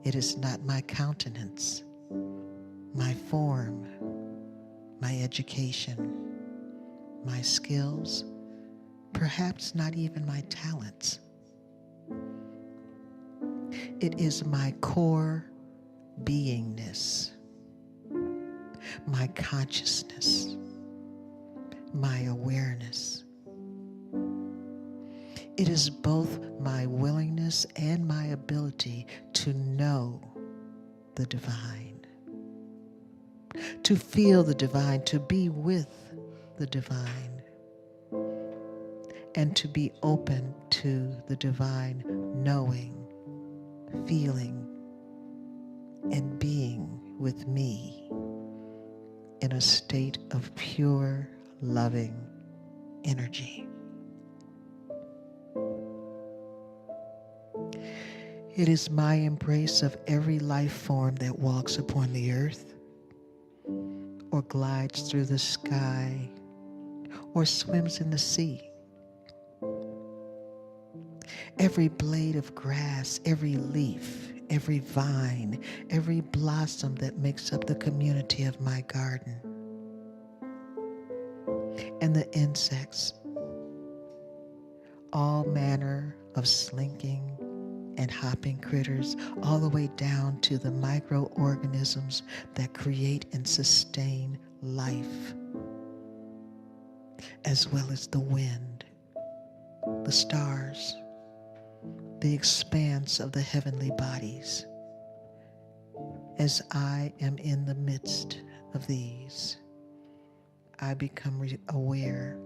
It is not my countenance, my form, my education, my skills, perhaps not even my talents. It is my core beingness, my consciousness, my awareness. It is both my willingness and my ability to know the divine, to feel the divine, to be with the divine, and to be open to the divine knowing, feeling, and being with me in a state of pure, loving energy. It is my embrace of every life form that walks upon the earth, or glides through the sky, or swims in the sea. Every blade of grass, every leaf, every vine, every blossom that makes up the community of my garden, and the insects, all manner of slinking and hopping critters, all the way down to the microorganisms that create and sustain life, as well as the wind, the stars, the expanse of the heavenly bodies. As I am in the midst of these, I become aware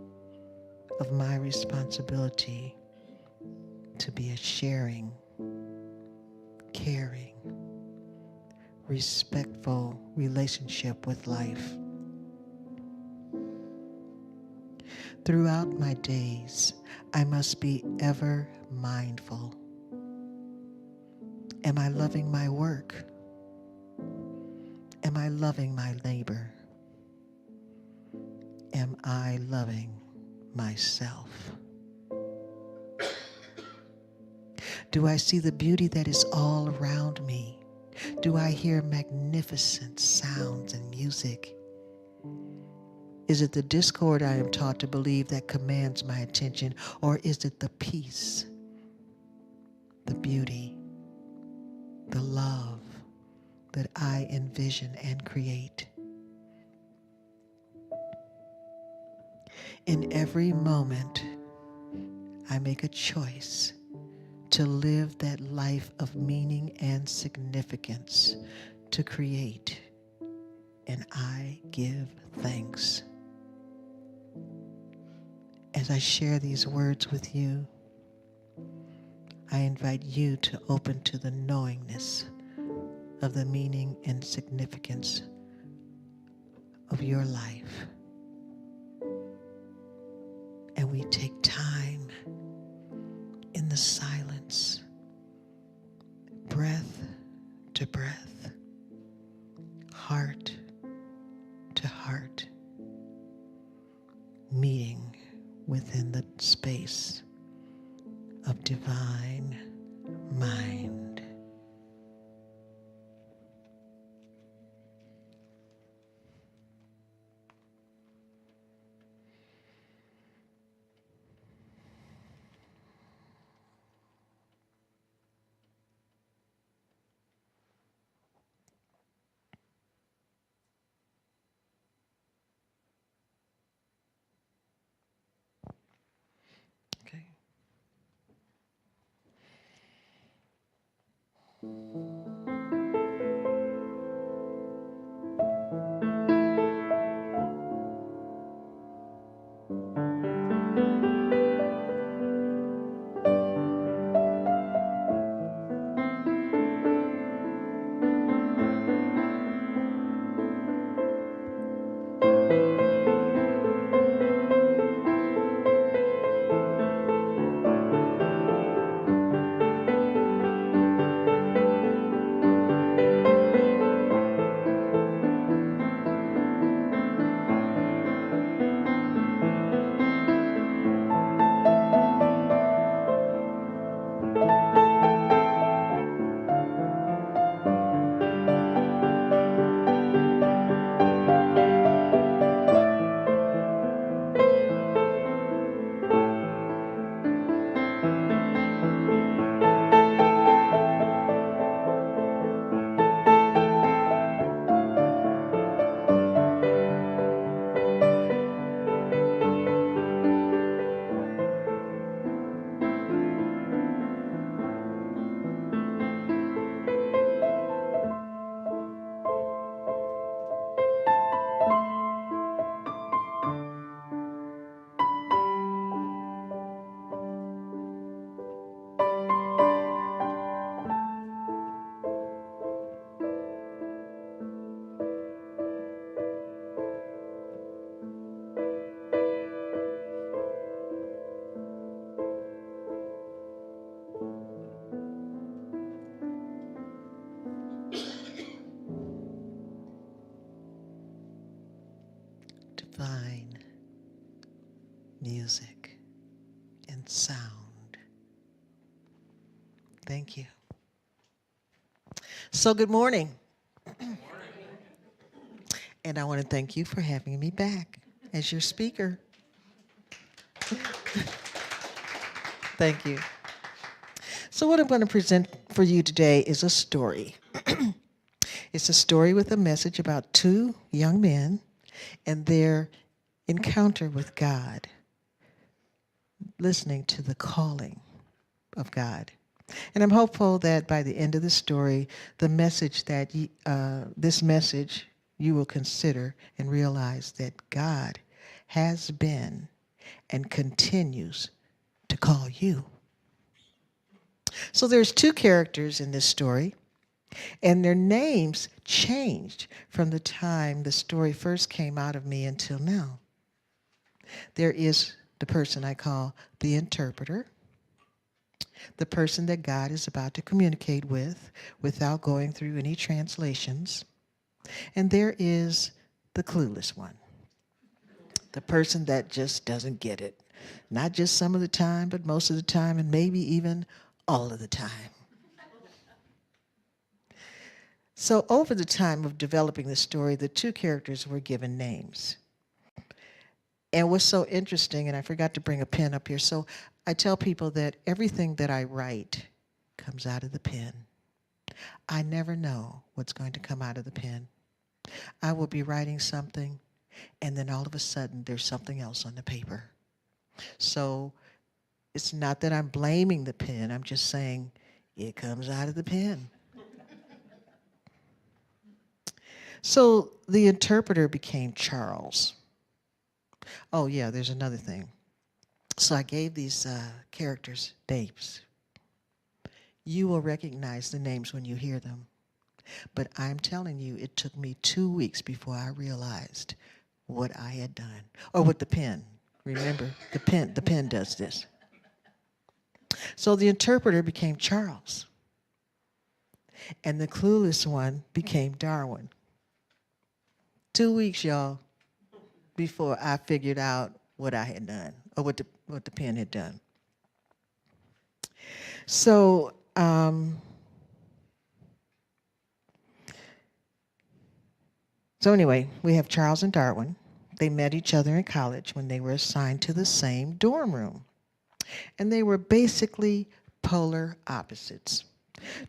of my responsibility to be a sharing, caring, respectful relationship with life. Throughout my days, I must be ever mindful. Am I loving my work? Am I loving my neighbor? Am I loving myself? Do I see the beauty that is all around me? Do I hear magnificent sounds and music? Is it the discord I am taught to believe that commands my attention, or is it the peace, the beauty, the love that I envision and create? In every moment, I make a choice to live that life of meaning and significance, to create, and I give thanks. As I share these words with you, I invite you to open to the knowingness of the meaning and significance of your life. And we take time in the silence, breath to breath, heart to heart, meeting within the space of divine mind. Okay. divine music and sound. Thank you. So, good morning. And I want to thank you for having me back as your speaker. Thank you. So, what I'm going to present for you today is a story. It's a story with a message about two young men and their encounter with God, listening to the calling of God. And I'm hopeful that by the end of the story, the message that this message you will consider and realize that God has been and continues to call you. So there's two characters in this story, and their names changed from the time the story first came out of me until now. There is the person I call the interpreter, the person that God is about to communicate with without going through any translations. And there is the clueless one, the person that just doesn't get it. Not just some of the time, but most of the time, and maybe even all of the time. So over the time of developing the story, the two characters were given names. And what's so interesting, and I forgot to bring a pen up here, so I tell people that everything that I write comes out of the pen. I never know what's going to come out of the pen. I will be writing something, and then all of a sudden there's something else on the paper. So it's not that I'm blaming the pen, I'm just saying it comes out of the pen. So the interpreter became Charles. Oh yeah, there's another thing. So I gave these characters names. You will recognize the names when you hear them. But I'm telling you, it took me 2 weeks before I realized what I had done. Or with the pen. Remember, the pen does this. So the interpreter became Charles. And the clueless one became Darwin. 2 weeks, y'all, before I figured out what I had done, or what the pen had done. So anyway, we have Charles and Darwin. They met each other in college when they were assigned to the same dorm room. And they were basically polar opposites.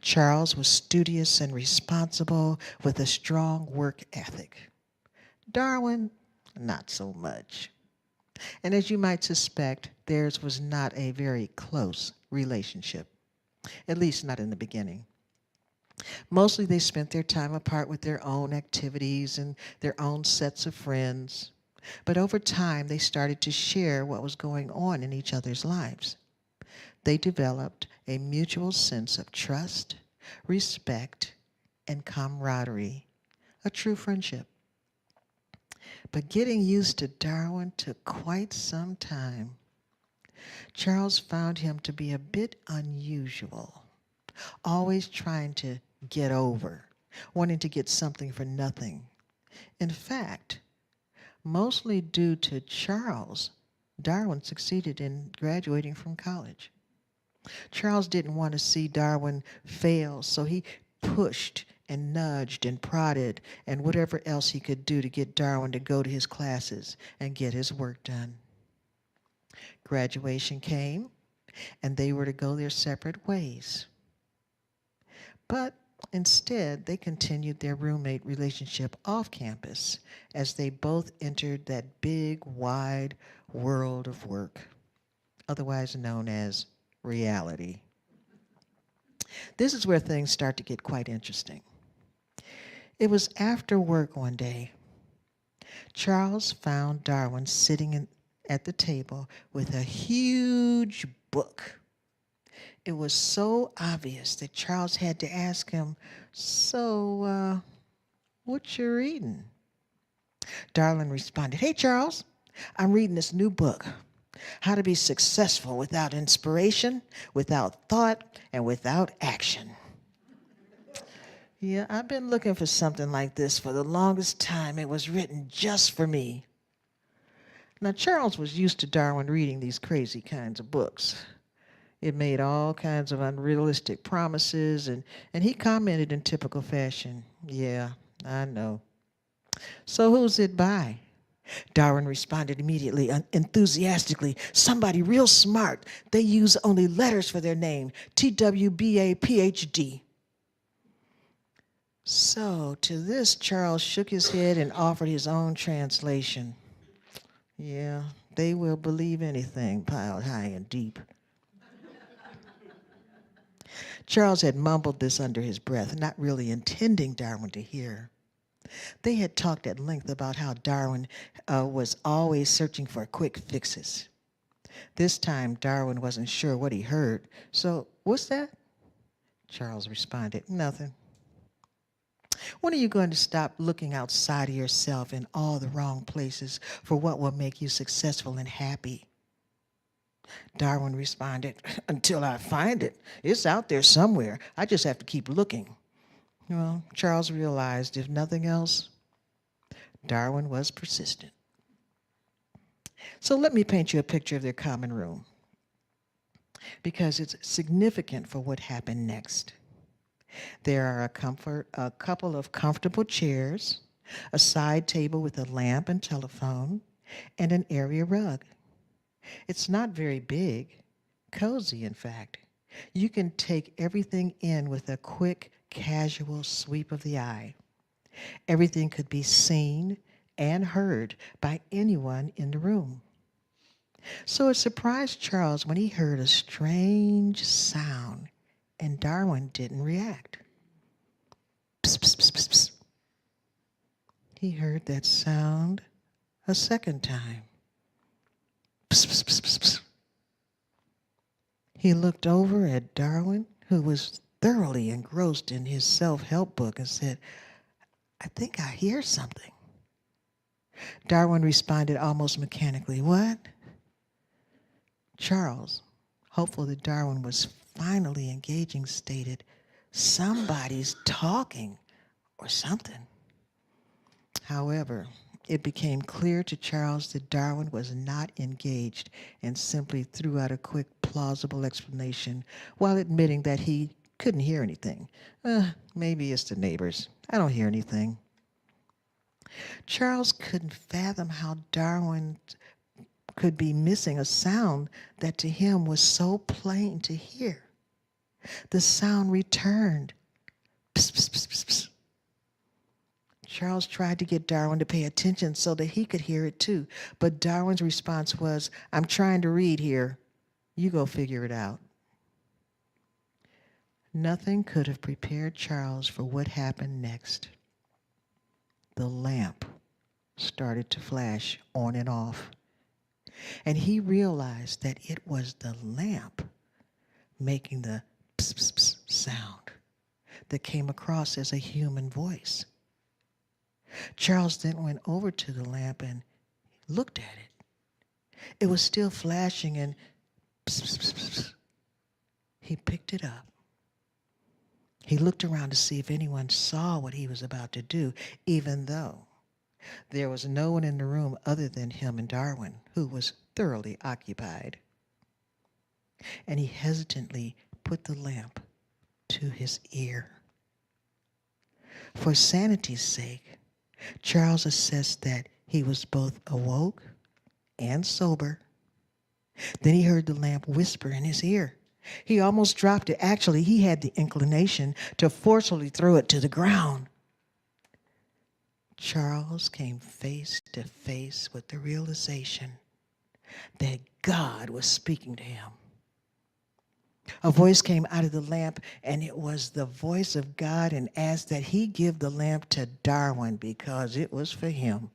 Charles was studious and responsible with a strong work ethic. Darwin, not so much. And as you might suspect, theirs was not a very close relationship, at least not in the beginning. Mostly they spent their time apart with their own activities and their own sets of friends. But over time, they started to share what was going on in each other's lives. They developed a mutual sense of trust, respect, and camaraderie, a true friendship. But getting used to Darwin took quite some time. Charles found him to be a bit unusual, always trying to get over, wanting to get something for nothing. In fact, mostly due to Charles, Darwin succeeded in graduating from college. Charles didn't want to see Darwin fail, so he pushed and nudged and prodded and whatever else he could do to get Darwin to go to his classes and get his work done. Graduation came, and they were to go their separate ways. But instead, they continued their roommate relationship off campus as they both entered that big, wide world of work, otherwise known as reality. This is where things start to get quite interesting. It was after work one day. Charles found Darwin sitting at the table with a huge book. It was so obvious that Charles had to ask him, "So, what you reading?" Darwin responded, "Hey, Charles, I'm reading this new book, How to Be Successful Without Inspiration, Without Thought, and Without Action." Yeah, I've been looking for something like this for the longest time. It was written just for me. Now, Charles was used to Darwin reading these crazy kinds of books. It made all kinds of unrealistic promises, and he commented in typical fashion, "Yeah, I know. So who's it by?" Darwin responded immediately, enthusiastically. "Somebody real smart. They use only letters for their name. TWBA PhD. So to this, Charles shook his head and offered his own translation. "Yeah, they will believe anything piled high and deep." Charles had mumbled this under his breath, not really intending Darwin to hear. They had talked at length about how Darwin was always searching for quick fixes. This time, Darwin wasn't sure what he heard. "So, what's that?" Charles responded, "Nothing. When are you going to stop looking outside of yourself in all the wrong places for what will make you successful and happy?" Darwin responded, "Until I find it. It's out there somewhere. I just have to keep looking." Well, Charles realized, if nothing else, Darwin was persistent. So let me paint you a picture of their common room, because it's significant for what happened next. There are a couple of comfortable chairs, a side table with a lamp and telephone, and an area rug. It's not very big, cozy, in fact. You can take everything in with a quick, casual sweep of the eye. Everything could be seen and heard by anyone in the room. So it surprised Charles when he heard a strange sound, and Darwin didn't react. Psst, psst, psst, psst, psst. He heard that sound a second time. Psst, psst, psst, psst, psst. He looked over at Darwin, who was thoroughly engrossed in his self-help book, and said, "I think I hear something." Darwin responded almost mechanically, "What?" Charles, hopeful that Darwin was finally engaging, stated, "Somebody's talking or something." However, it became clear to Charles that Darwin was not engaged and simply threw out a quick, plausible explanation while admitting that he couldn't hear anything. Maybe it's the neighbors. I don't hear anything." Charles couldn't fathom how Darwin could be missing a sound that to him was so plain to hear. The sound returned. Psst, psst, psst, psst, psst. Charles tried to get Darwin to pay attention so that he could hear it too, but Darwin's response was, "I'm trying to read here. You go figure it out." Nothing could have prepared Charles for what happened next. The lamp started to flash on and off, and he realized that it was the lamp making the pss, pss, pss sound that came across as a human voice. Charles then went over to the lamp and looked at it. It was still flashing, and pss, pss, pss, pss. He picked it up. He looked around to see if anyone saw what he was about to do, even though there was no one in the room other than him and Darwin, who was thoroughly occupied. And he hesitantly put the lamp to his ear. For sanity's sake, Charles assessed that he was both awoke and sober. Then he heard the lamp whisper in his ear. He almost dropped it. Actually, he had the inclination to forcefully throw it to the ground. Charles came face to face with the realization that God was speaking to him. A voice came out of the lamp, and it was the voice of God, and asked that he give the lamp to Darwin because it was for him.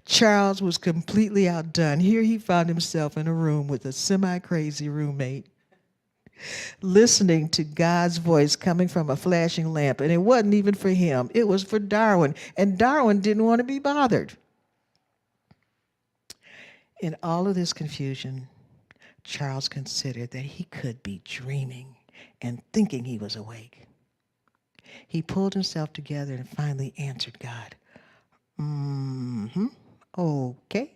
Charles was completely outdone. Here he found himself in a room with a semi-crazy roommate, listening to God's voice coming from a flashing lamp, and it wasn't even for him. It was for Darwin, and Darwin didn't want to be bothered. In all of this confusion, Charles considered that he could be dreaming and thinking he was awake. He pulled himself together and finally answered God, Mm-hmm. Okay.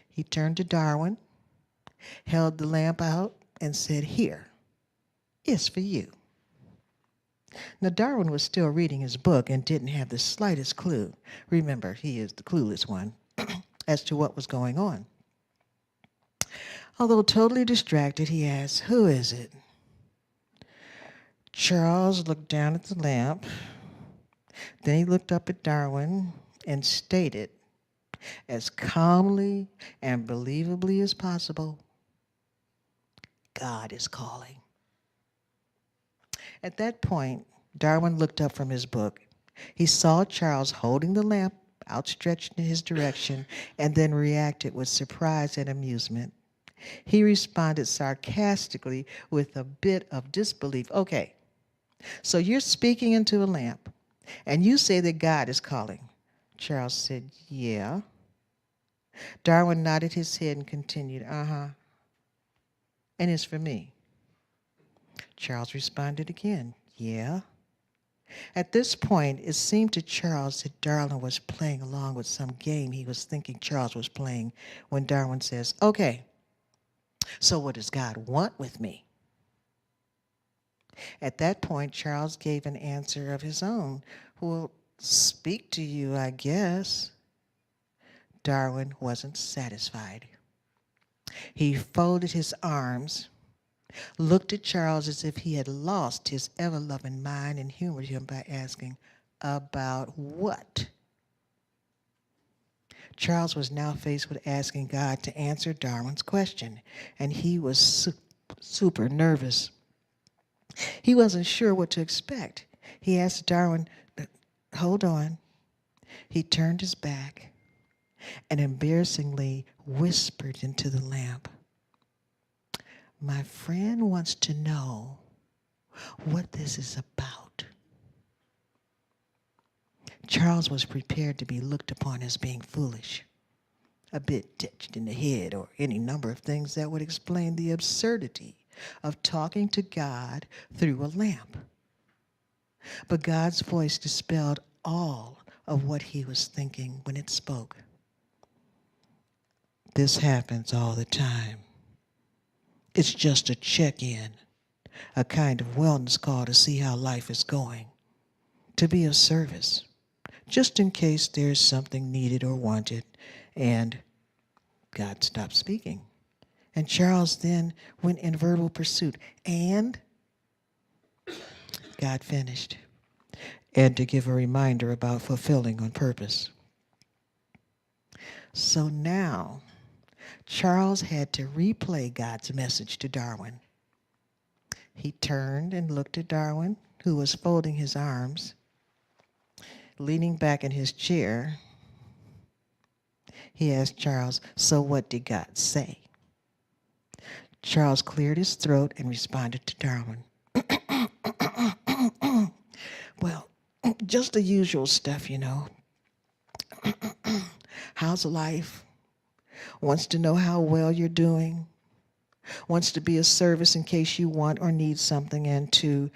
He turned to Darwin, held the lamp out, and said, "Here, it's for you." Now, Darwin was still reading his book and didn't have the slightest clue. Remember, he is the clueless one as to what was going on. Although totally distracted, he asked, "Who is it?" Charles looked down at the lamp. Then he looked up at Darwin and stated, as calmly and believably as possible, "God is calling." At that point, Darwin looked up from his book. He saw Charles holding the lamp outstretched in his direction and then reacted with surprise and amusement. He responded sarcastically with a bit of disbelief. "Okay, so you're speaking into a lamp and you say that God is calling." Charles said, "Yeah." Darwin nodded his head and continued, "Uh-huh. And it's for me." Charles responded again, "Yeah." At this point, it seemed to Charles that Darwin was playing along with some game he was thinking Charles was playing when Darwin says, "Okay, so what does God want with me?" At that point, Charles gave an answer of his own. "Well, speak to you, I guess." Darwin wasn't satisfied. He folded his arms, looked at Charles as if he had lost his ever-loving mind, and humored him by asking, "About what?" Charles was now faced with asking God to answer Darwin's question, and he was super nervous. He wasn't sure what to expect. He asked Darwin, "Hold on." He turned his back and embarrassingly whispered into the lamp, "My friend wants to know what this is about." Charles was prepared to be looked upon as being foolish, a bit ditched in the head, or any number of things that would explain the absurdity of talking to God through a lamp. But God's voice dispelled all of what he was thinking when it spoke. "This happens all the time. It's just a check-in, a kind of wellness call to see how life is going, to be of service, just in case there's something needed or wanted." And God stopped speaking. And Charles then went in verbal pursuit. And God finished. And to give a reminder about fulfilling on purpose. So now, Charles had to replay God's message to Darwin. He turned and looked at Darwin, who was folding his arms, leaning back in his chair. He asked Charles, "So what did God say?" Charles cleared his throat and responded to Darwin, "Well, just the usual stuff, you know. How's life? Wants to know how well you're doing. Wants to be of service in case you want or need something, and to,"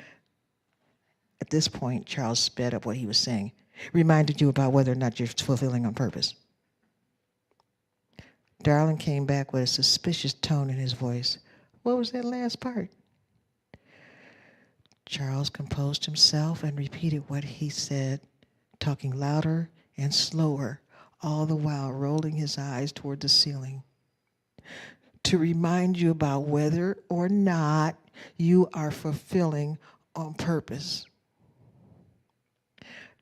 at this point, Charles sped up what he was saying, "reminded you about whether or not you're fulfilling on purpose." Darwin came back with a suspicious tone in his voice. "What was that last part?" Charles composed himself and repeated what he said, talking louder and slower, all the while rolling his eyes toward the ceiling. "To remind you about whether or not you are fulfilling on purpose."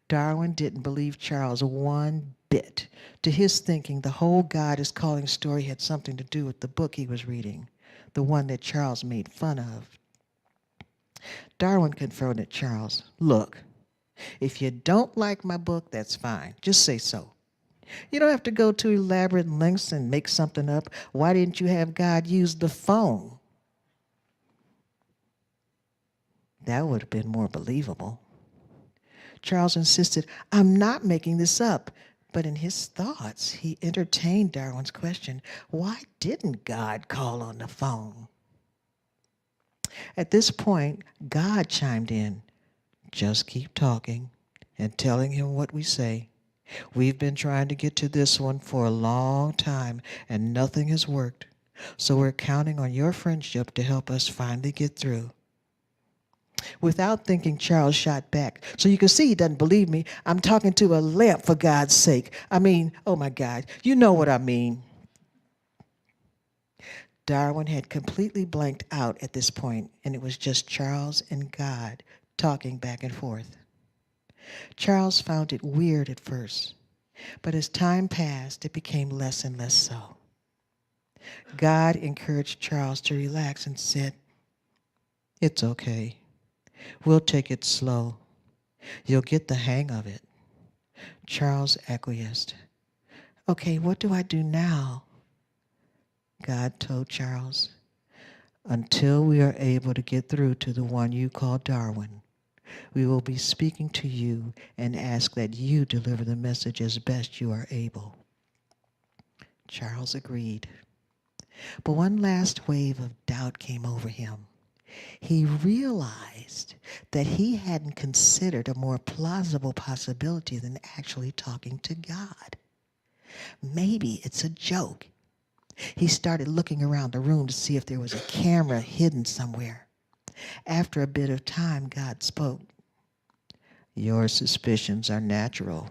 Darwin didn't believe Charles one bit. To his thinking, the whole God is Calling story had something to do with the book he was reading, the one that Charles made fun of. Darwin confronted Charles. "Look, if you don't like my book, that's fine. Just say so. You don't have to go to elaborate lengths and make something up. Why didn't you have God use the phone? That would have been more believable." Charles insisted, "I'm not making this up." But in his thoughts, he entertained Darwin's question, why didn't God call on the phone? At this point, God chimed in, "Just keep talking and telling him what we say. We've been trying to get to this one for a long time, and nothing has worked. So we're counting on your friendship to help us finally get through. Without thinking, Charles shot back. So you can see he doesn't believe me. I'm talking to a lamp, for God's sake. I mean, oh my God, you know what I mean. Darwin had completely blanked out at this point, and it was just Charles and God talking back and forth. Charles found it weird at first, but as time passed, it became less and less so. God encouraged Charles to relax and said, "It's okay. We'll take it slow. You'll get the hang of it." Charles acquiesced. "Okay, what do I do now?" God told Charles, "Until we are able to get through to the one you call Darwin, we will be speaking to you and ask that you deliver the message as best you are able." Charles agreed. But one last wave of doubt came over him. He realized that he hadn't considered a more plausible possibility than actually talking to God. Maybe it's a joke. He started looking around the room to see if there was a camera hidden somewhere. After a bit of time, God spoke. "Your suspicions are natural.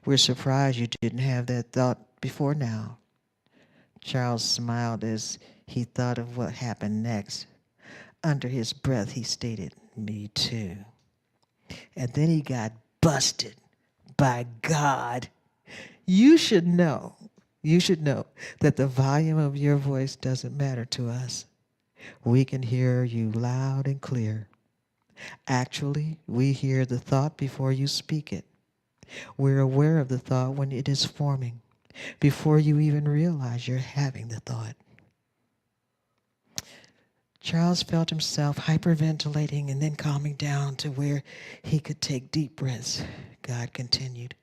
We're surprised you didn't have that thought before now." Charles smiled as he thought of what happened next. Under his breath, he stated, "Me too." And then he got busted by God. You should know, you should know that the volume of your voice doesn't matter to us. We can hear you loud and clear. Actually, we hear the thought before you speak it. We're aware of the thought when it is forming, before you even realize you're having the thought. Charles felt himself hyperventilating and then calming down to where he could take deep breaths. God continued,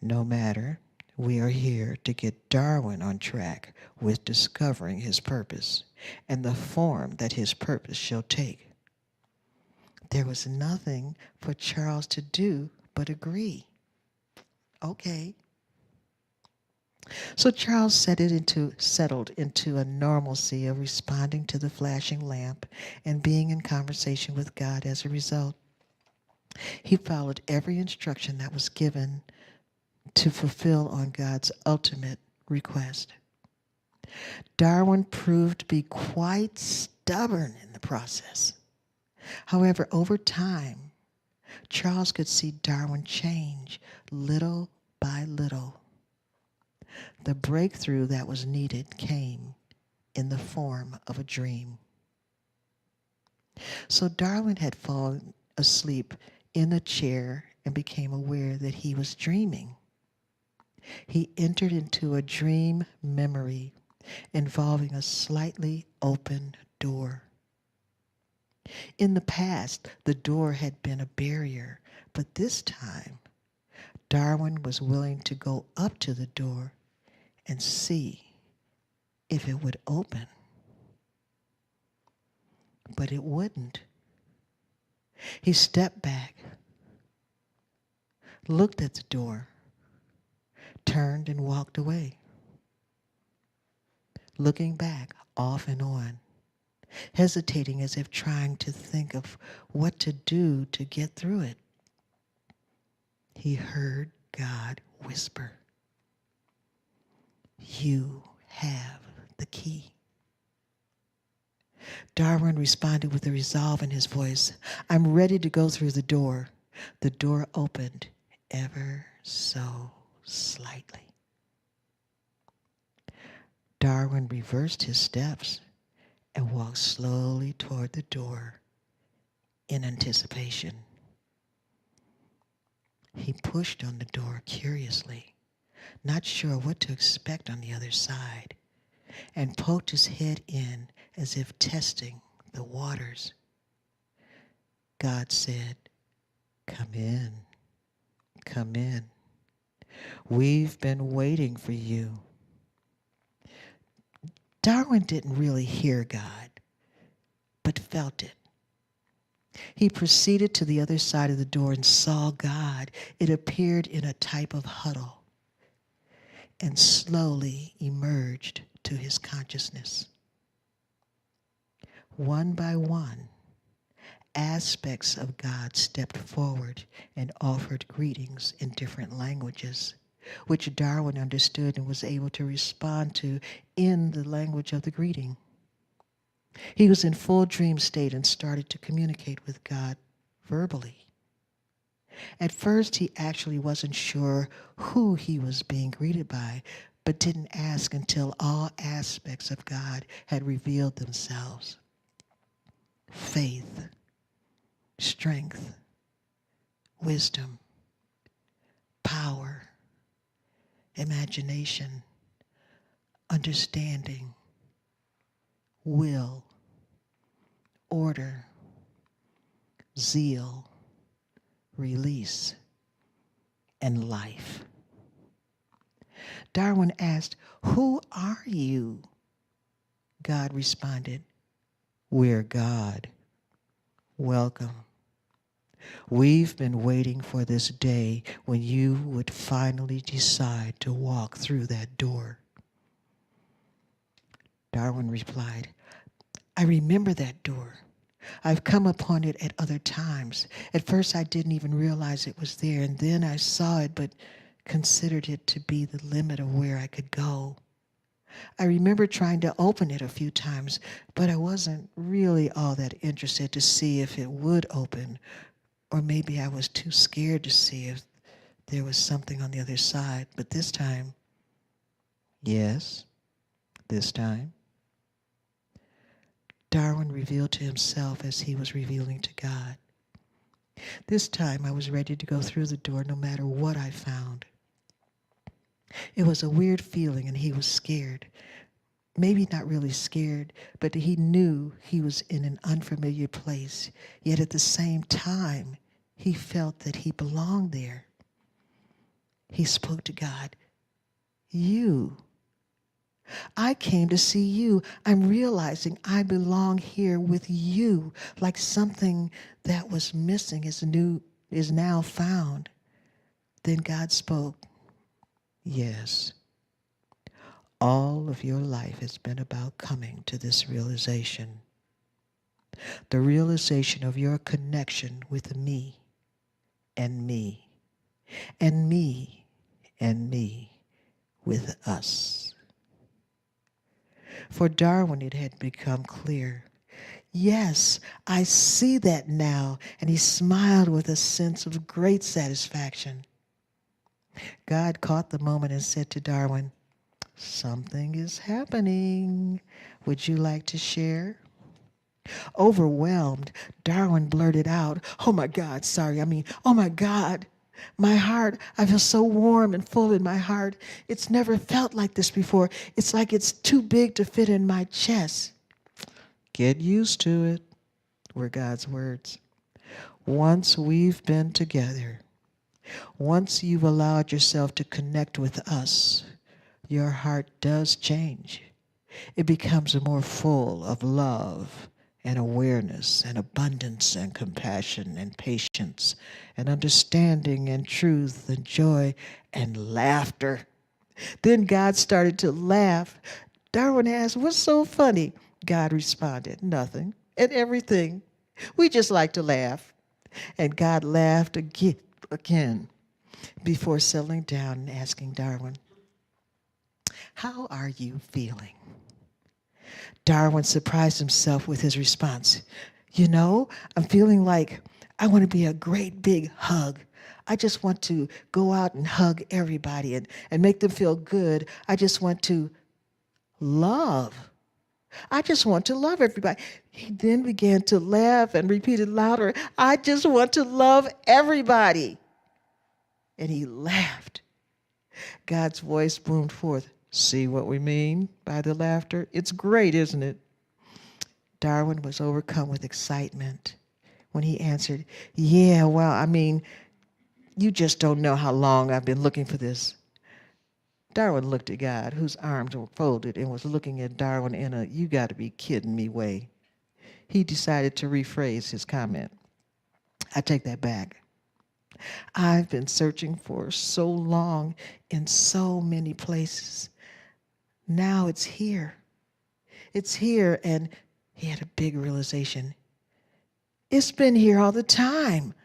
"No matter, we are here to get Darwin on track with discovering his purpose and the form that his purpose shall take." There was nothing for Charles to do but agree. Okay. So Charles settled into a normalcy of responding to the flashing lamp and being in conversation with God as a result. He followed every instruction that was given to fulfill on God's ultimate request. Darwin proved to be quite stubborn in the process. However, over time, Charles could see Darwin change little by little. The breakthrough that was needed came in the form of a dream. So Darwin had fallen asleep in a chair and became aware that he was dreaming. He entered into a dream memory involving a slightly open door. In the past, the door had been a barrier, but this time, Darwin was willing to go up to the door and see if it would open. But it wouldn't. He stepped back, looked at the door, turned and walked away, looking back off and on, hesitating as if trying to think of what to do to get through it. He heard God whisper, "You have the key." Darwin responded with a resolve in his voice. "I'm ready to go through the door." The door opened ever so slightly. Darwin reversed his steps and walked slowly toward the door in anticipation. He pushed on the door curiously, not sure what to expect on the other side, and poked his head in as if testing the waters. God said, "Come in, come in. We've been waiting for you." Darwin didn't really hear God, but felt it. He proceeded to the other side of the door and saw God. It appeared in a type of huddle and slowly emerged to his consciousness. One by one, aspects of God stepped forward and offered greetings in different languages, which Darwin understood and was able to respond to in the language of the greeting. He was in full dream state and started to communicate with God verbally. At first, he actually wasn't sure who he was being greeted by, but didn't ask until all aspects of God had revealed themselves. Faith, strength, wisdom, power, imagination, understanding, will, order, zeal, release, and life. Darwin asked, "Who are you?" God responded, "We're God. Welcome. We've been waiting for this day when you would finally decide to walk through that door." Darwin replied, "I remember that door. I've come upon it at other times. At first, I didn't even realize it was there, and then I saw it, but considered it to be the limit of where I could go. I remember trying to open it a few times, but I wasn't really all that interested to see if it would open, or maybe I was too scared to see if there was something on the other side. But this time, yes, this time, Darwin revealed to himself as he was revealing to God. This time I was ready to go through the door no matter what I found. It was a weird feeling and he was scared. Maybe not really scared, but he knew he was in an unfamiliar place. Yet at the same time, he felt that he belonged there. He spoke to God. "You. I came to see you. I'm realizing I belong here with you, like something that was missing is now found." Then God spoke. "Yes. All of your life has been about coming to this realization. The realization of your connection with me and me and me and me with us." For Darwin, it had become clear. "Yes, I see that now." And he smiled with a sense of great satisfaction. God caught the moment and said to Darwin, "Something is happening. Would you like to share?" Overwhelmed, Darwin blurted out, "Oh my God, oh my God. My heart, I feel so warm and full in my heart. It's never felt like this before. It's like it's too big to fit in my chest." "Get used to it," were God's words. "Once we've been together, once you've allowed yourself to connect with us, your heart does change. It becomes more full of love and awareness and abundance and compassion and patience and understanding and truth and joy and laughter." Then God started to laugh. Darwin asked, "What's so funny?" God responded, "Nothing and everything. We just like to laugh." And God laughed again before settling down and asking Darwin, "How are you feeling?" Darwin surprised himself with his response. I'm feeling like I want to be a great big hug. I just want to go out and hug everybody and make them feel good. I just want to love. I just want to love everybody." He then began to laugh and repeated louder, "I just want to love everybody." And he laughed. God's voice boomed forth, "See what we mean by the laughter? It's great, isn't it?" Darwin was overcome with excitement when he answered, "Yeah, well, you just don't know how long I've been looking for this." Darwin looked at God, whose arms were folded, and was looking at Darwin in a "you got to be kidding me" way. He decided to rephrase his comment. I take that back. I've been searching for so long in so many places. Now it's here. It's here. And he had a big realization. It's been here all the time.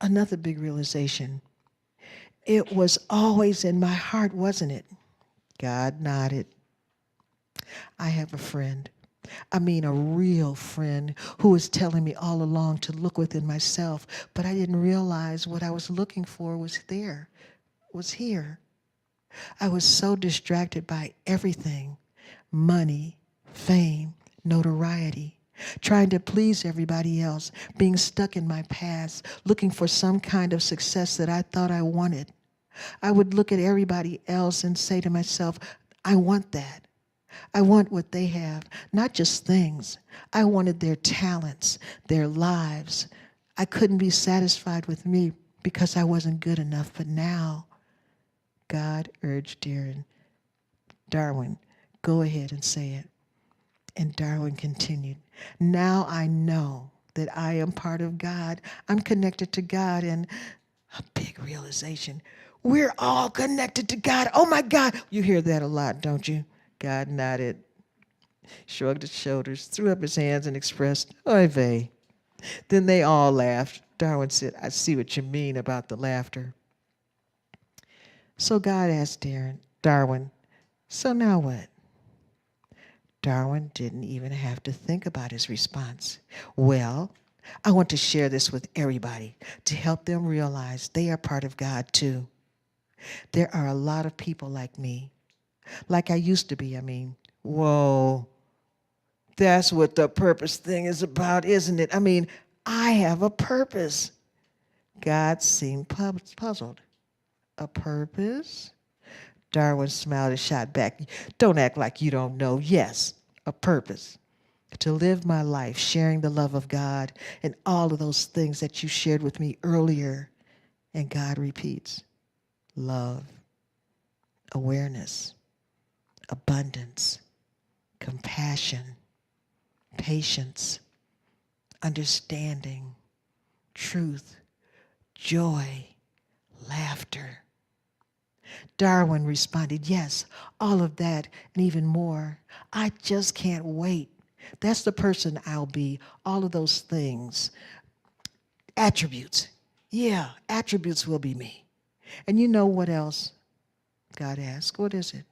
Another big realization. It was always in my heart, wasn't it? God nodded. I have a friend. I mean, a real friend who was telling me all along to look within myself, but I didn't realize what I was looking for was there, was here. I was so distracted by everything, money, fame, notoriety, trying to please everybody else, being stuck in my past, looking for some kind of success that I thought I wanted. I would look at everybody else and say to myself, I want that. I want what they have, not just things. I wanted their talents, their lives. I couldn't be satisfied with me because I wasn't good enough. But now, God urged Darwin, go ahead and say it. And Darwin continued, now I know that I am part of God. I'm connected to God, and a big realization. We're all connected to God. Oh my God. You hear that a lot, don't you? God nodded, shrugged his shoulders, threw up his hands, and expressed, oy vey. Then they all laughed. Darwin said, I see what you mean about the laughter. So God asked Darwin, so now what? Darwin didn't even have to think about his response. Well, I want to share this with everybody to help them realize they are part of God too. There are a lot of people like me, like I used to be. I mean, whoa, that's what the purpose thing is about, isn't it? I mean, I have a purpose. God seemed puzzled. A purpose? Darwin smiled and shot back. Don't act like you don't know. Yes, a purpose. To live my life sharing the love of God and all of those things that you shared with me earlier. And God repeats, love, awareness, abundance, compassion, patience, understanding, truth, joy, laughter. Darwin responded, yes, all of that and even more. I just can't wait. That's the person I'll be, all of those things. Attributes. Yeah, attributes will be me. And you know what else? God asked, what is it?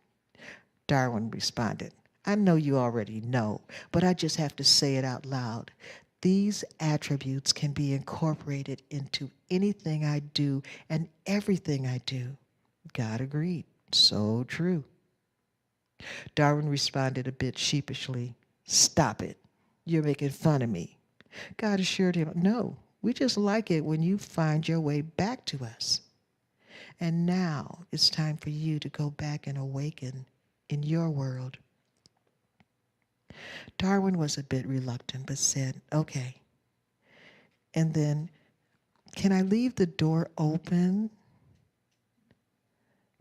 Darwin responded, I know you already know, but I just have to say it out loud. These attributes can be incorporated into anything I do and everything I do. God agreed. So true. Darwin responded a bit sheepishly, stop it. You're making fun of me. God assured him, no, we just like it when you find your way back to us. And now it's time for you to go back and awaken in your world. Darwin was a bit reluctant, but said, okay. And then, can I leave the door open?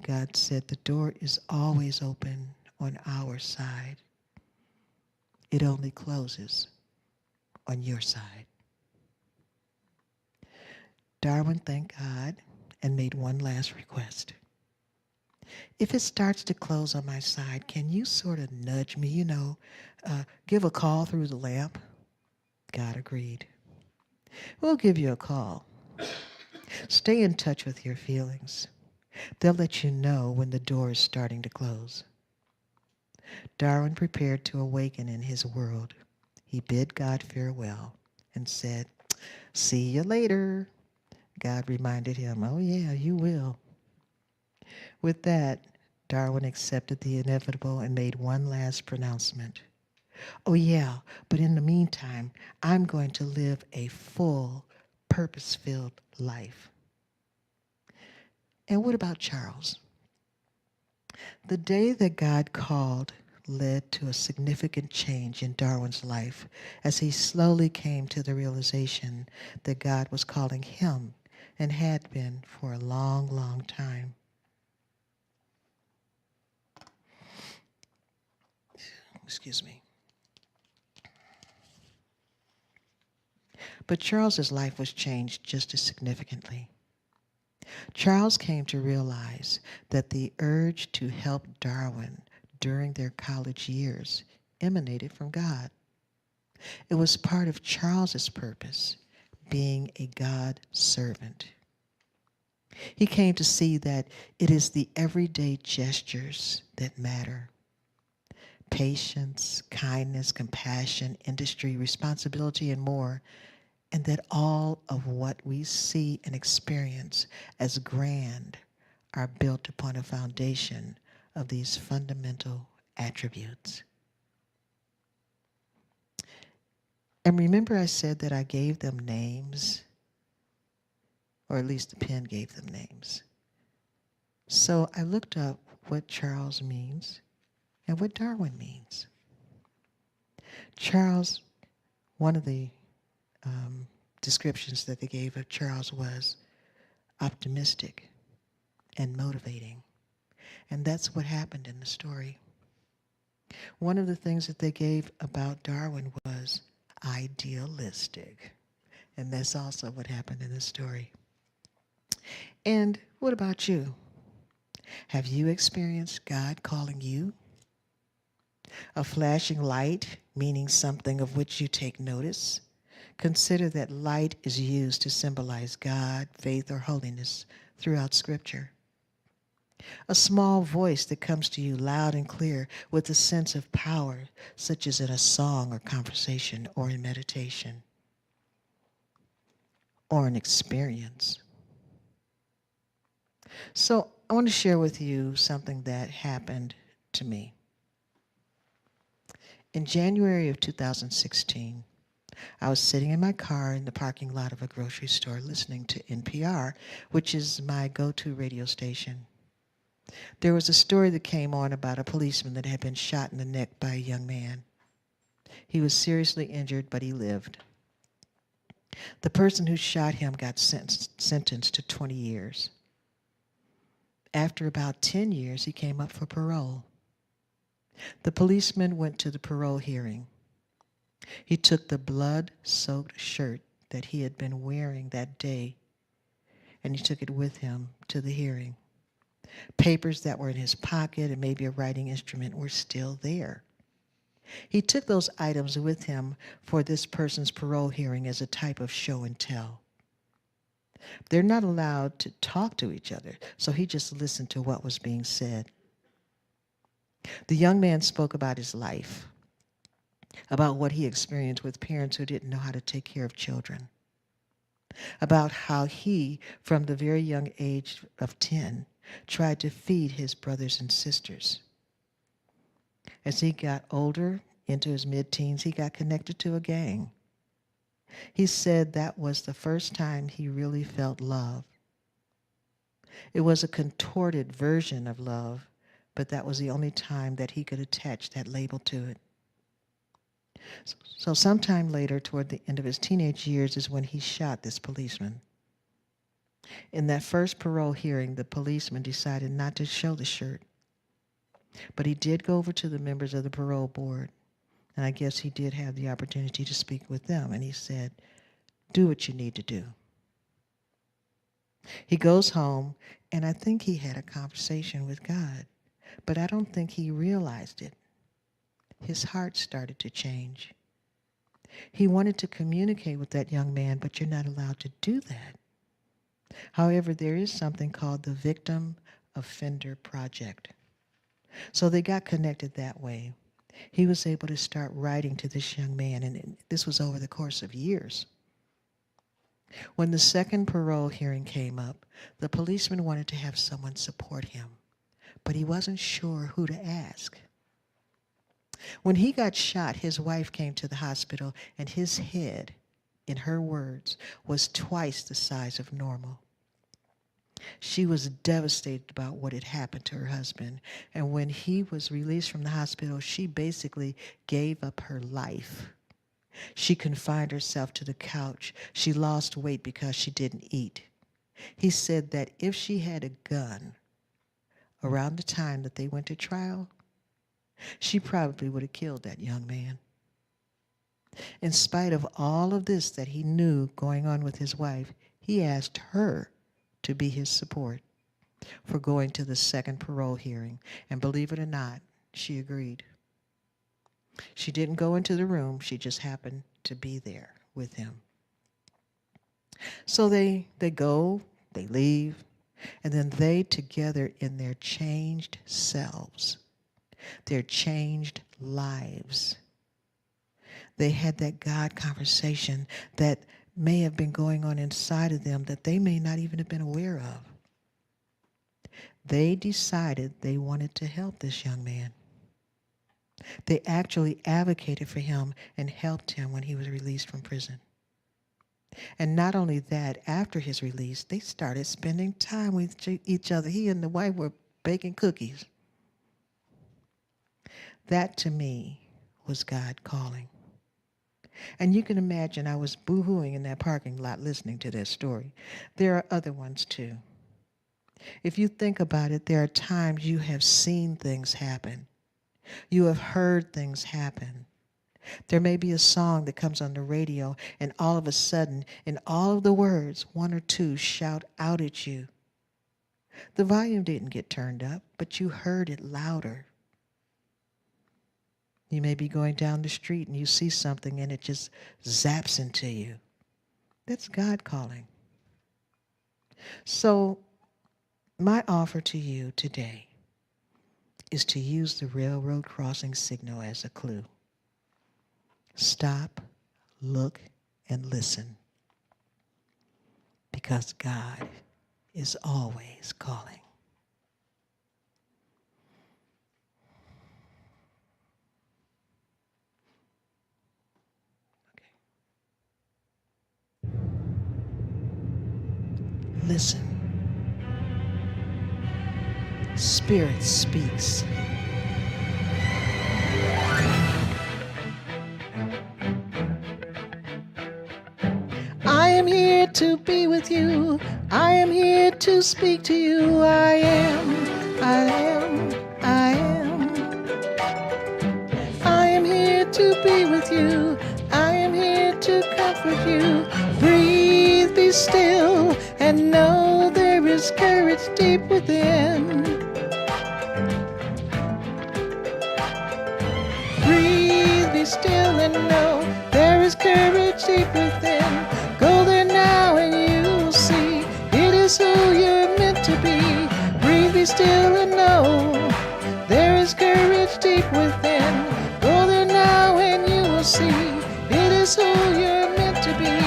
God said, the door is always open on our side. It only closes on your side. Darwin thanked God and made one last request. If it starts to close on my side, can you sort of nudge me, give a call through the lamp? God agreed. We'll give you a call. Stay in touch with your feelings. They'll let you know when the door is starting to close. Darwin prepared to awaken in his world. He bid God farewell and said, see you later. God reminded him, oh yeah, you will. With that, Darwin accepted the inevitable and made one last pronouncement. Oh yeah, but in the meantime, I'm going to live a full, purpose-filled life. And what about Charles? The day that God called led to a significant change in Darwin's life as he slowly came to the realization that God was calling him and had been for a long, long time. Excuse me. But Charles's life was changed just as significantly. Charles came to realize that the urge to help Darwin during their college years emanated from God. It was part of Charles's purpose, being a God servant. He came to see that it is the everyday gestures that matter. Patience, kindness, compassion, industry, responsibility, and more, and that all of what we see and experience as grand are built upon a foundation of these fundamental attributes. And remember I said that I gave them names, or at least the pen gave them names. So I looked up what Charles means and what Darwin means. Charles, one of the descriptions that they gave of Charles was optimistic and motivating. And that's what happened in the story. One of the things that they gave about Darwin was idealistic. And that's also what happened in the story. And what about you? Have you experienced God calling you? A flashing light, meaning something of which you take notice. Consider that light is used to symbolize God, faith, or holiness throughout Scripture. A small voice that comes to you loud and clear with a sense of power, such as in a song or conversation or in meditation, or an experience. So I want to share with you something that happened to me. In January of 2016, I was sitting in my car in the parking lot of a grocery store listening to NPR, which is my go-to radio station. There was a story that came on about a policeman that had been shot in the neck by a young man. He was seriously injured, but he lived. The person who shot him got sentenced to 20 years. After about 10 years, he came up for parole. The policeman went to the parole hearing. He took the blood-soaked shirt that he had been wearing that day, and he took it with him to the hearing. Papers that were in his pocket and maybe a writing instrument were still there. He took those items with him for this person's parole hearing as a type of show and tell. They're not allowed to talk to each other, so he just listened to what was being said. The young man spoke about his life, about what he experienced with parents who didn't know how to take care of children, about how he, from the very young age of 10, tried to feed his brothers and sisters. As he got older, into his mid-teens, he got connected to a gang. He said that was the first time he really felt love. It was a contorted version of love, but that was the only time that he could attach that label to it. So sometime later, toward the end of his teenage years, is when he shot this policeman. In that first parole hearing, the policeman decided not to show the shirt. But he did go over to the members of the parole board, and I guess he did have the opportunity to speak with them, and he said, do what you need to do. He goes home, and I think he had a conversation with God, but I don't think he realized it. His heart started to change. He wanted to communicate with that young man, but you're not allowed to do that. However, there is something called the Victim Offender Project. So they got connected that way. He was able to start writing to this young man, and this was over the course of years. When the second parole hearing came up, the policeman wanted to have someone support him, but he wasn't sure who to ask. When he got shot, his wife came to the hospital, and his head, in her words, was twice the size of normal. She was devastated about what had happened to her husband, and when he was released from the hospital, she basically gave up her life. She confined herself to the couch. She lost weight because she didn't eat. He said that if she had a gun around the time that they went to trial, she probably would have killed that young man. In spite of all of this that he knew going on with his wife, he asked her to be his support for going to the second parole hearing. And believe it or not, she agreed. She didn't go into the room. She just happened to be there with him. So they go, they leave, and then they together in their changed selves, their changed lives, they had that God conversation that may have been going on inside of them that they may not even have been aware of. They decided they wanted to help this young man. They actually advocated for him and helped him when he was released from prison. And not only that, after his release, they started spending time with each other. He and the wife were baking cookies. That, to me, was God calling. And you can imagine I was boo-hooing in that parking lot listening to that story. There are other ones, too. If you think about it, there are times you have seen things happen. You have heard things happen. There may be a song that comes on the radio, and all of a sudden, in all of the words, one or two shout out at you. The volume didn't get turned up, but you heard it louder. You may be going down the street and you see something and it just zaps into you. That's God calling. So my offer to you today is to use the railroad crossing signal as a clue. Stop, look, and listen. Because God is always calling. Listen. Spirit speaks. I am here to be with you. I am here to speak to you. I am, I am, I am. I am here to be with you. I am here to comfort you. Breathe, be still, and know there is courage deep within. Breathe, be still, and know there is courage deep within. Go there now and you will see it is who you're meant to be. Breathe, be still, and know there is courage deep within. Go there now and you will see it is who you're meant to be.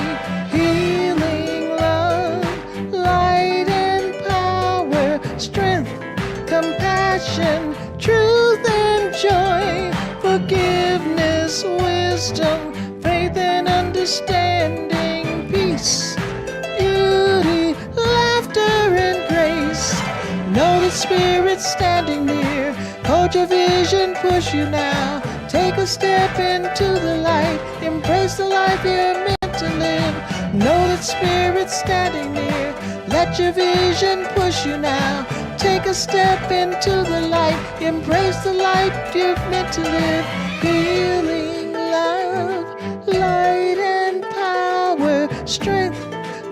Healing, love, light and power, strength, compassion, truth and joy, forgiveness, wisdom, faith and understanding, peace, beauty, laughter and grace. Know the Spirit's standing near. Hold your vision, push you now. Take a step into the light. Embrace the life you're meant to live. Know that Spirit's standing near. Let your vision push you now. Take a step into the light. Embrace the life you're meant to live. Healing, love, light and power, strength,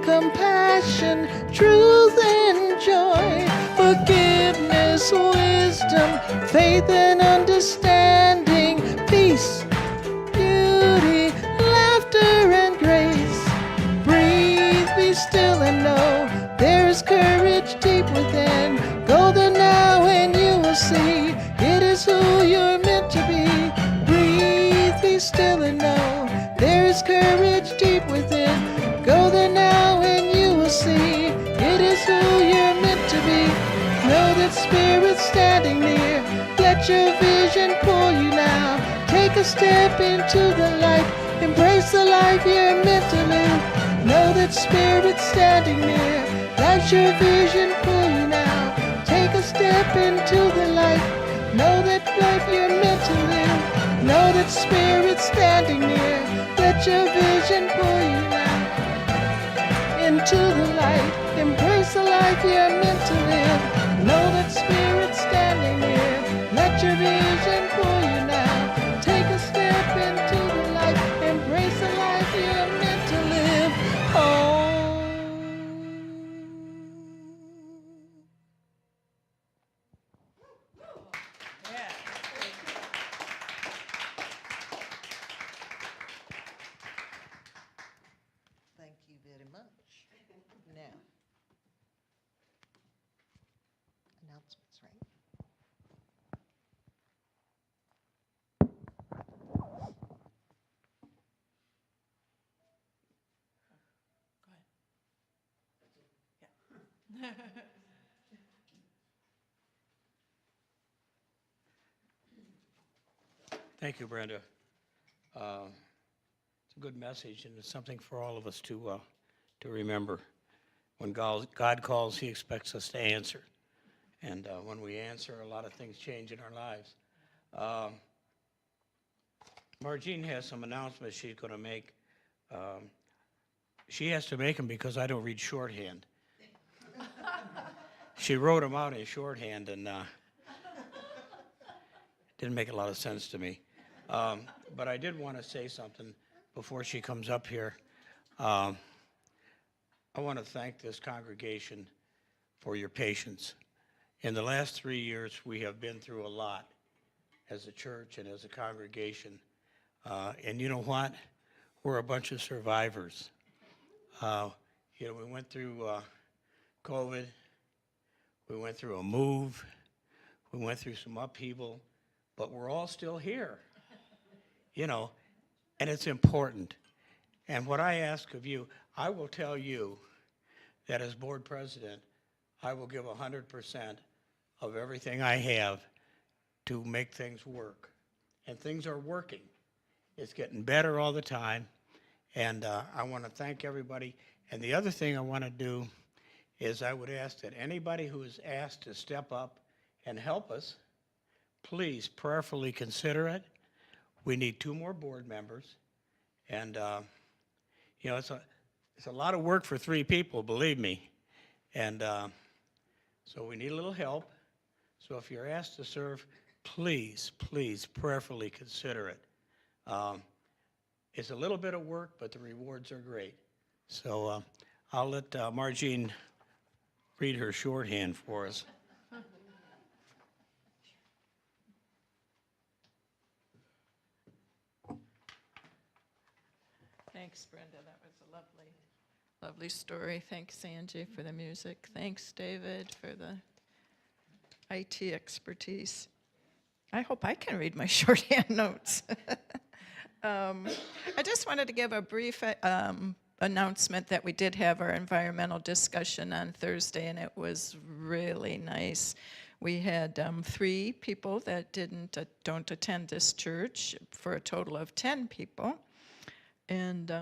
compassion, truth and joy, forgiveness, wisdom, faith and understanding, peace, beauty, laughter and grace. Breathe, be still and know there is courage deep within. Go there now and you will see it is who you're meant to be. Breathe, be still and know there is courage deep within. Go there now and you will see it is who you're meant to be. Know that Spirit's standing near. Let your vision pull you now. Take a step into the light. Embrace the life you're meant to live. Know that Spirit's standing near. Let your vision pull you now. Take a step into the light. Know that life you're meant to live. Know that Spirit's standing near. Let your vision pull you now into the light. Embrace the life you're meant to live. Know that Spirit's standing near. Let your vision pull you now. Take a step into the light. Embrace Thank you, Brenda. It's a good message, and it's something for all of us to remember. When God calls, He expects us to answer. And when we answer, a lot of things change in our lives. Margene has some announcements she's going to make. She has to make them because I don't read shorthand. She wrote them out in shorthand, and didn't make a lot of sense to me. But I did want to say something before she comes up here. I want to thank this congregation for your patience. In the last 3 years, we have been through a lot as a church and as a congregation. And you know what? We're a bunch of survivors. We went through COVID. We went through a move. We went through some upheaval. But we're all still here. And it's important. And what I ask of you, I will tell you that as board president, I will give 100% of everything I have to make things work. And things are working. It's getting better all the time. And I want to thank everybody. And the other thing I want to do is I would ask that anybody who is asked to step up and help us, please prayerfully consider it. We need 2 more board members. And, it's a lot of work for 3 people, believe me. And so we need a little help. So if you're asked to serve, please prayerfully consider it. It's a little bit of work, but the rewards are great. So I'll let Margene read her shorthand for us. Thanks, Brenda. That was a lovely story. Thanks, Angie, for the music. Thanks, David, for the IT expertise. I hope I can read my shorthand notes. I just wanted to give a brief announcement that we did have our environmental discussion on Thursday, and it was really nice. We had 3 people that don't attend this church for a total of 10 people. And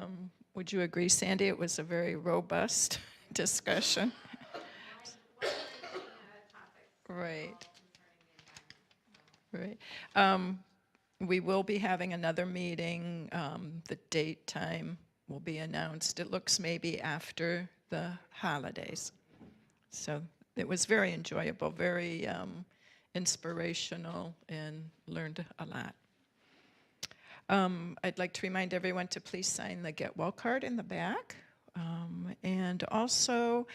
would you agree, Sandy, it was a very robust discussion? Right. We will be having another meeting. The date, time will be announced. It looks maybe after the holidays. So it was very enjoyable, very inspirational, and learned a lot. I'd like to remind everyone to please sign the Get Well card in the back. And also,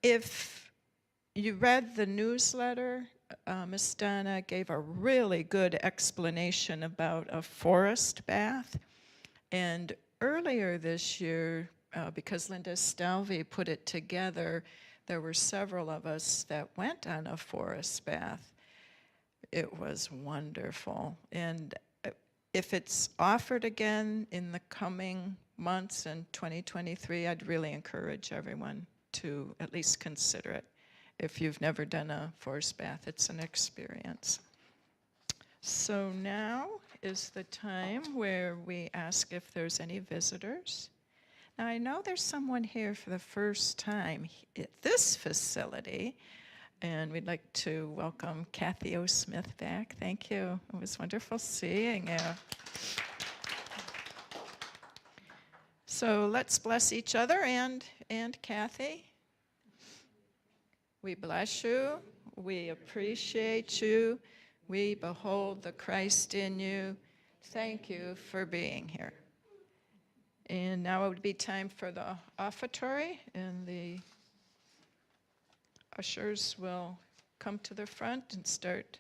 if you read the newsletter, Ms. Donna gave a really good explanation about a forest bath. And earlier this year, because Linda Stalvey put it together, there were several of us that went on a forest bath. It was wonderful. And if it's offered again in the coming months in 2023, I'd really encourage everyone to at least consider it. If you've never done a forest bath, it's an experience. So now is the time where we ask if there's any visitors. Now I know there's someone here for the first time at this facility, and we'd like to welcome Kathy O. Smith back. Thank you. It was wonderful seeing you. So let's bless each other and Kathy. We bless you. We appreciate you. We behold the Christ in you. Thank you for being here. And now it would be time for the offertory, and the ushers will come to the front and start.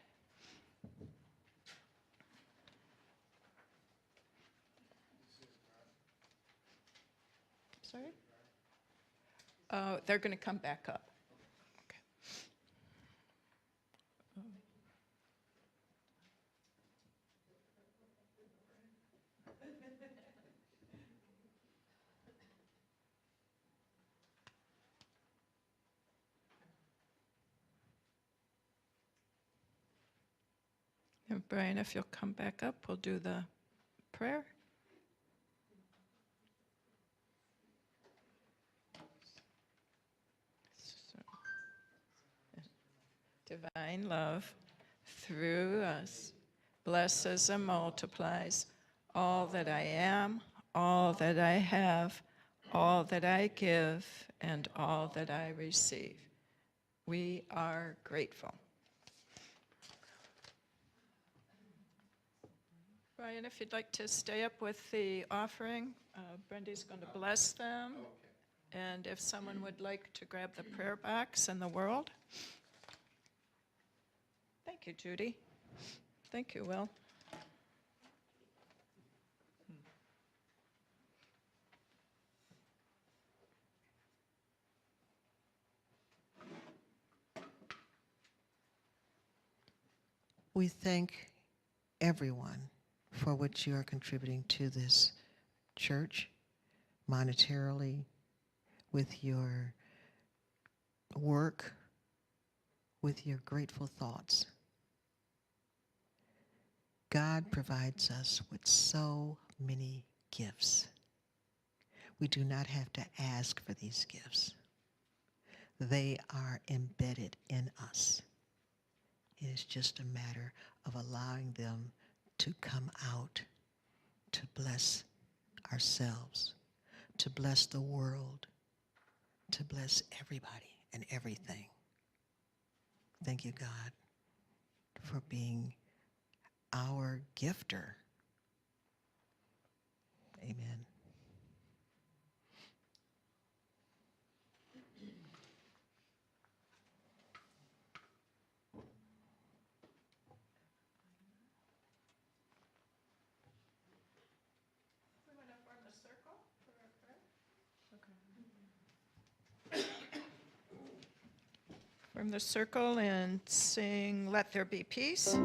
Sorry? They're going to come back up. Okay. And Brian, if you'll come back up, we'll do the prayer. So, divine love through us blesses and multiplies all that I am, all that I have, all that I give, and all that I receive. We are grateful. Brian, if you'd like to stay up with the offering, Brenda's going to bless them. And if someone would like to grab the prayer box and the world. Thank you, Judy. Thank you, Will. We thank everyone for what you are contributing to this church monetarily, with your work, with your grateful thoughts. God provides us with so many gifts. We do not have to ask for these gifts. They are embedded in us. It is just a matter of allowing them to come out, to bless ourselves, to bless the world, to bless everybody and everything. Thank you, God, for being our gifter. Amen. We want to form a circle for our prayer? Okay. Form the circle and sing Let There Be Peace.